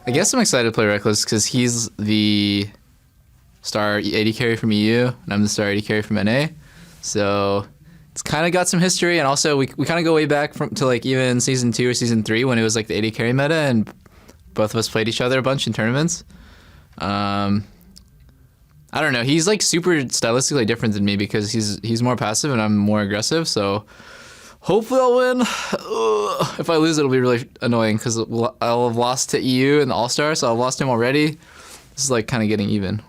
I guess I'm excited to play Rekkles because he's the star AD carry from EU, and I'm the star AD carry from NA. So it's kind of got some history, and also we kind of go way back to like even season 2 or season 3 when it was like the AD carry meta, and both of us played each other a bunch in tournaments. I don't know. He's like super stylistically different than me because he's more passive and I'm more aggressive. So hopefully I'll win. If I lose, it'll be really annoying because I'll have lost to EU in the All-Star, so I've lost him already. This is like kind of getting even.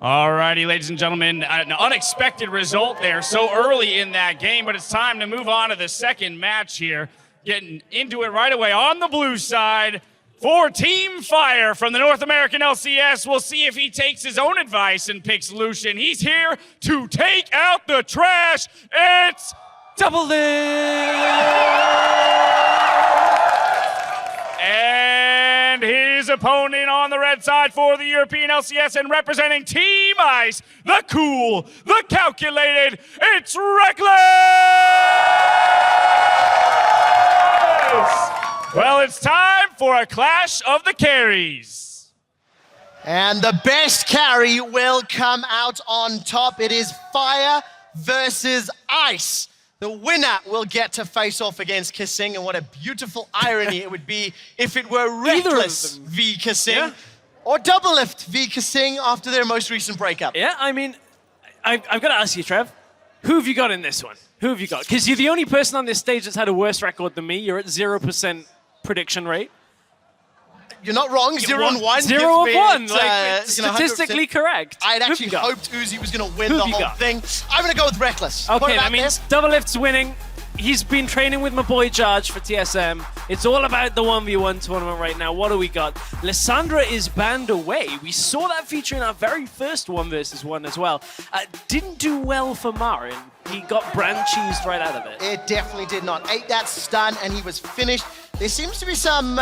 Alrighty, ladies and gentlemen, an unexpected result there so early in that game, but it's time to move on to the second match here. Getting into it right away on the blue side for Team Fire from the North American LCS. We'll see if he takes his own advice and picks Lucian. He's here to take out the trash. It's Doublelift! And his opponent on the red side for the European LCS and representing Team Ice, the cool, the calculated, it's Rekkles! Well, it's time for a clash of the carries. And the best carry will come out on top. It is Fire versus Ice. The winner will get to face off against Kissing, and what a beautiful irony it would be if it were Rekkles v Kissing, or Doublelift v Kissing after their most recent breakup. Yeah, I mean, I've got to ask you, Trev, who have you got in this one? Who have you got? Because you're the only person on this stage that's had a worse record than me. You're at 0% prediction rate. You're not wrong. 0 and 1. 0 and 1. Like, statistically correct. I'd actually hoped Uzi was going to win the whole thing. I'm going to go with Rekkles. Okay, that means Doublelift's winning. He's been training with my boy Jarge for TSM. It's all about the 1v1 tournament right now. What do we got? Lissandra is banned away. We saw that feature in our very first 1 versus 1 as well. Didn't do well for Marin. He got brand cheesed right out of it. It definitely did not. Ate that stun and he was finished. There seems to be some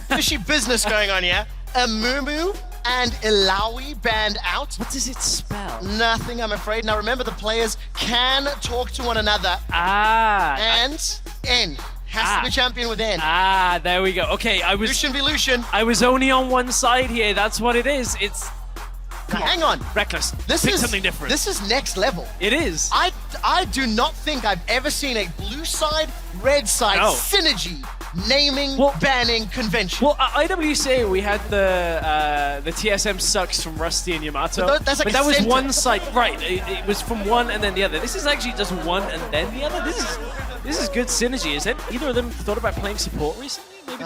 fishy business going on here. Amumu and Ilawi banned out. What does it spell? Nothing, I'm afraid. Now remember, the players can talk to one another. And N has to be champion with N. There we go. Okay, Lucian v Lucian. I was only on one side here. That's what it is. It's... Hang on. Rekkles. Pick something different. This is next level. It is. I do not think I've ever seen a blue side, red side synergy naming, banning convention. Well, IWC, we had the TSM sucks from Rusty and Yamato. But that's like that was one side. Right, it was from one and then the other. This is actually just one and then the other. This is good synergy, is it? Either of them thought about playing support recently? Maybe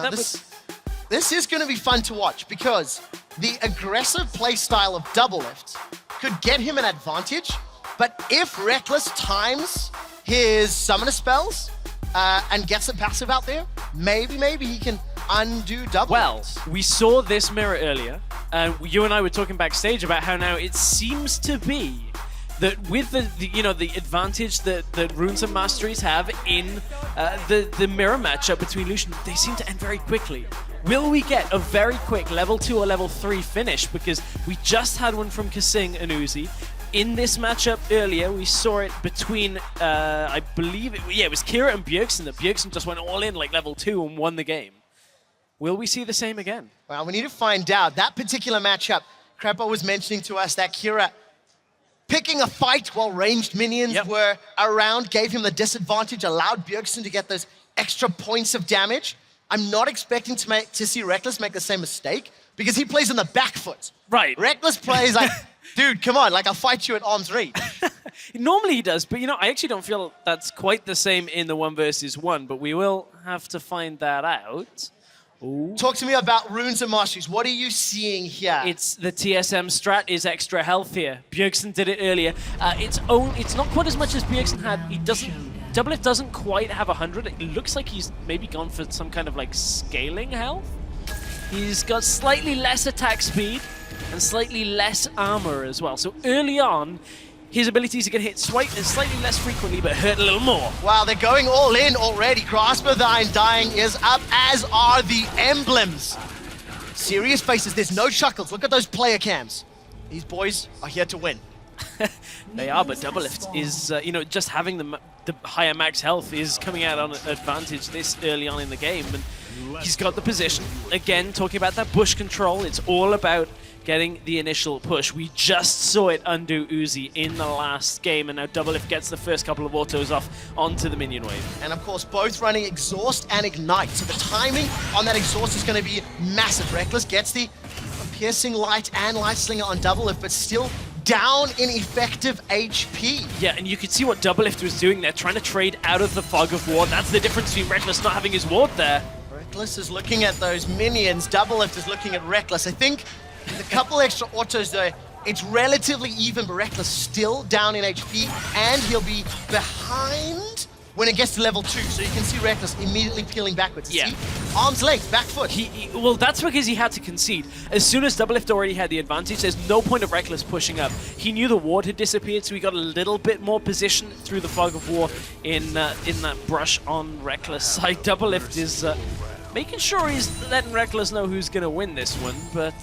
This is going to be fun to watch because the aggressive playstyle of Doublelift could get him an advantage, but if Rekkles times his summoner spells and gets a passive out there, maybe he can undo Doublelift. Well, we saw this mirror earlier, and you and I were talking backstage about how now it seems to be that with the advantage that Runes and Masteries have in the mirror matchup between Lucian, they seem to end very quickly. Will we get a very quick level 2 or level 3 finish? Because we just had one from Kissing and Uzi. In this matchup earlier, we saw it between, I believe, it was Kira and Bjergsen, that Bjergsen just went all in like level 2 and won the game. Will we see the same again? Well, we need to find out. That particular matchup, Crappo was mentioning to us that Kira picking a fight while ranged minions were around, gave him the disadvantage, allowed Bjergsen to get those extra points of damage. I'm not expecting to see Rekkles make the same mistake because he plays on the back foot. Right. Rekkles plays like, dude, come on, like I'll fight you at arm's reach. Normally he does, but I actually don't feel that's quite the same in the 1 versus 1, but we will have to find that out. Ooh. Talk to me about Runes and Masteries. What are you seeing here? It's the TSM strat is extra health here. Bjergsen did it earlier. It's not quite as much as Bjergsen had. Doublelift doesn't quite have 100. It looks like he's maybe gone for some kind of like scaling health. He's got slightly less attack speed and slightly less armor as well. So early on, his abilities are going to hit slightly less frequently, but hurt a little more. Wow, they're going all in already. Grasp of the Undying is up, as are the emblems. Serious faces, there's no chuckles. Look at those player cams. These boys are here to win. They are, but Doublelift is, just having the higher max health is coming out on advantage this early on in the game. And He's got the position. Again, talking about that bush control, it's all about getting the initial push. We just saw it undo Uzi in the last game, and now Doublelift gets the first couple of autos off onto the minion wave. And of course, both running Exhaust and Ignite. So the timing on that Exhaust is going to be massive. Rekkles gets the Piercing Light and Light Slinger on Doublelift, but still down in effective HP. Yeah, and you could see what Doublelift was doing there, trying to trade out of the fog of war. That's the difference between Rekkles not having his ward there. Rekkles is looking at those minions. Doublelift is looking at Rekkles. I think the couple extra autos though, it's relatively even, but Rekkles still down in HP, and he'll be behind when it gets to level 2. So you can see Rekkles immediately peeling backwards. Yeah. See? Arm's length, back foot. Well, that's because he had to concede. As soon as Doublelift already had the advantage, there's no point of Rekkles pushing up. He knew the ward had disappeared, so he got a little bit more position through the fog of war in that brush on Rekkles side. Doublelift is making sure he's letting Rekkles know who's going to win this one. But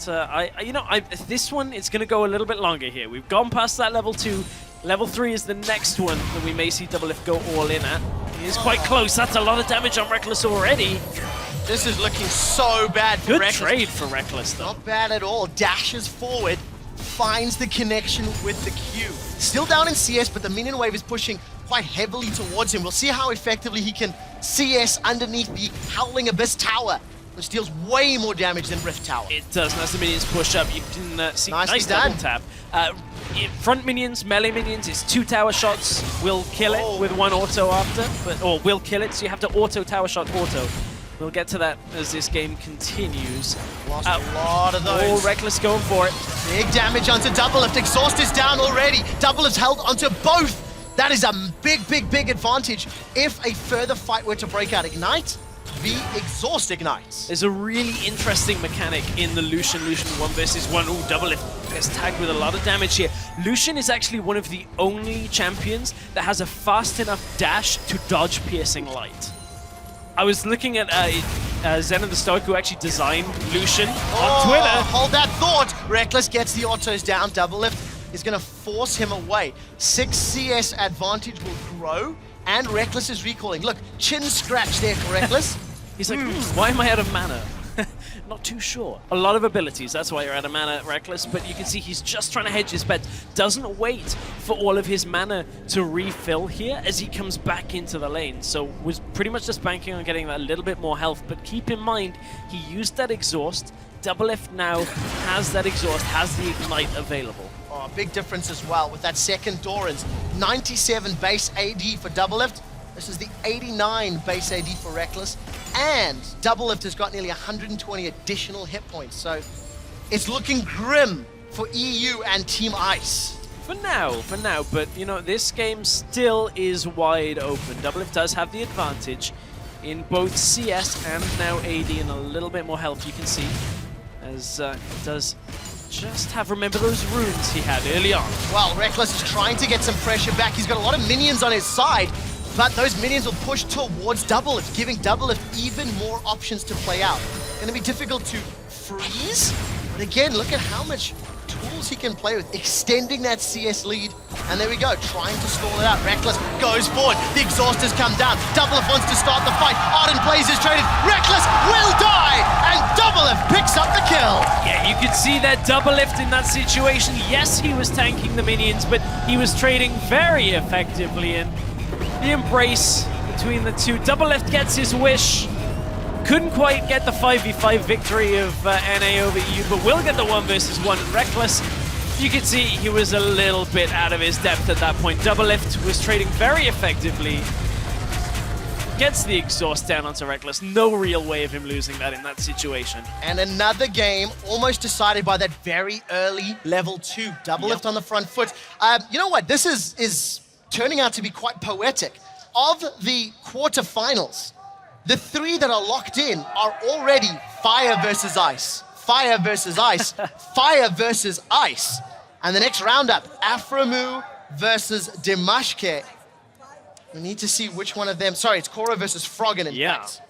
this one, it's going to go a little bit longer here. We've gone past that level 2. Level 3 is the next one that we may see Doublelift go all in at. He is quite close. That's a lot of damage on Rekkles already. This is looking so bad for Good Rekkles. trade for Rekkles, though. Not bad at all. Dashes forward, finds the connection with the Q. Still down in CS, but the minion wave is pushing quite heavily towards him. We'll see how effectively he can CS underneath the Howling Abyss Tower, which deals way more damage than Rift Tower. It does, and as the minions push up, you can see nice done. double tap. Front minions, melee minions, is 2 tower shots. Will kill it with 1 auto after, or will kill it, so you have to auto tower shot auto. We'll get to that as this game continues. Lost a lot of those. Oh, Rekkles going for it. Big damage onto Doublelift. Exhaust is down already. Doublelift's held onto both. That is a big, big, big advantage. If a further fight were to break out, Ignite, the Exhaust ignites. There's a really interesting mechanic in the Lucian 1 versus 1. Ooh, Doublelift gets tagged with a lot of damage here. Lucian is actually one of the only champions that has a fast enough dash to dodge Piercing Light. I was looking at Zen of the Stoic, who actually designed Lucian on Twitter. Hold that thought. Rekkles gets the autos down. Doublelift is going to force him away. 6 CS advantage will grow, and Rekkles is recalling. Look, chin scratch there for Rekkles. He's like, why am I out of mana? Not too sure. A lot of abilities, that's why you're out of mana, Rekkles, but you can see he's just trying to hedge his bet. Doesn't wait for all of his mana to refill here as he comes back into the lane. So was pretty much just banking on getting that little bit more health, but keep in mind, he used that exhaust. Doublelift now has that exhaust, has the ignite available. Oh, big difference as well with that second Doran's. 97 base AD for Doublelift. This is the 89 base AD for Rekkles. And Doublelift has got nearly 120 additional hit points. So it's looking grim for EU and Team Ice. For now, but you know, this game still is wide open. Doublelift does have the advantage in both CS and now AD, and a little bit more health you can see, as it does just have, remember those runes he had early on. Well, Rekkles is trying to get some pressure back. He's got a lot of minions on his side, but those minions will push towards Doublelift, giving Doublelift even more options to play out. Going to be difficult to freeze, but again, look at how much tools he can play with, extending that CS lead. And there we go, trying to stall it out. Rekkles goes forward, the exhaust has come down. Doublelift wants to start the fight. Ardent Blaze is traded. Rekkles will die, and Doublelift picks up the kill. Yeah, you could see that Doublelift in that situation. Yes, he was tanking the minions, but he was trading very effectively, and the embrace between the two. Doublelift gets his wish. Couldn't quite get the 5v5 victory of NA over EU, but will get the 1 versus 1. Rekkles, you can see he was a little bit out of his depth at that point. Doublelift was trading very effectively. Gets the exhaust down onto Rekkles. No real way of him losing that in that situation. And another game almost decided by that very early level 2. Doublelift on the front foot. You know what? This is turning out to be quite poetic. Of the quarterfinals, the 3 that are locked in are already Fire versus Ice, Fire versus Ice, Fire versus Ice. And the next roundup, Aframu versus Dimashke. We need to see which one of them, sorry, it's Koro versus Froggen in fact.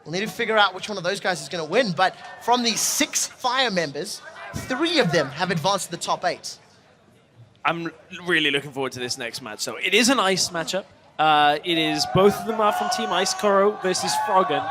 We'll need to figure out which one of those guys is going to win, but from the 6 Fire members, 3 of them have advanced to the top 8. I'm really looking forward to this next match. So it is an Ice matchup. It is, both of them are from Team Ice, Koro versus Froggen.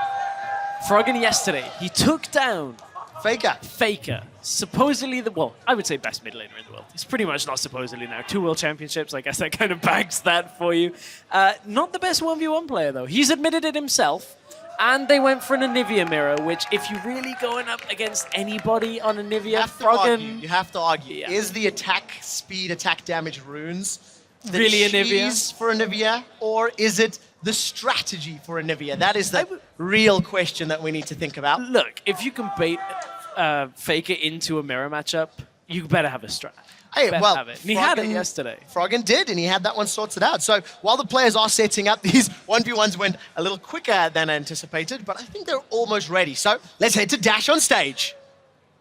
Froggen yesterday, he took down FLICKR. FLICKR, supposedly I would say best mid laner in the world. It's pretty much not supposedly now. 2 world championships, I guess that kind of bags that for you. Not the best 1v1 player, though. He's admitted it himself. And they went for an Anivia mirror, which if you're really going up against anybody on Anivia, Froggen... You have to argue. Yeah. Is the attack speed, attack damage runes the Really cheese Anivia? for Anivia? Or is it the strategy for Anivia? That is the real question that we need to think about. Look, if you can bait FLICKR into a mirror matchup, you better have a strat. Hey, Better well, have it. And he had it Froggen- yesterday. Froggen did, and he had that one sorted out. So while the players are setting up, these 1v1s went a little quicker than anticipated, but I think they're almost ready. So let's head to Dash on stage.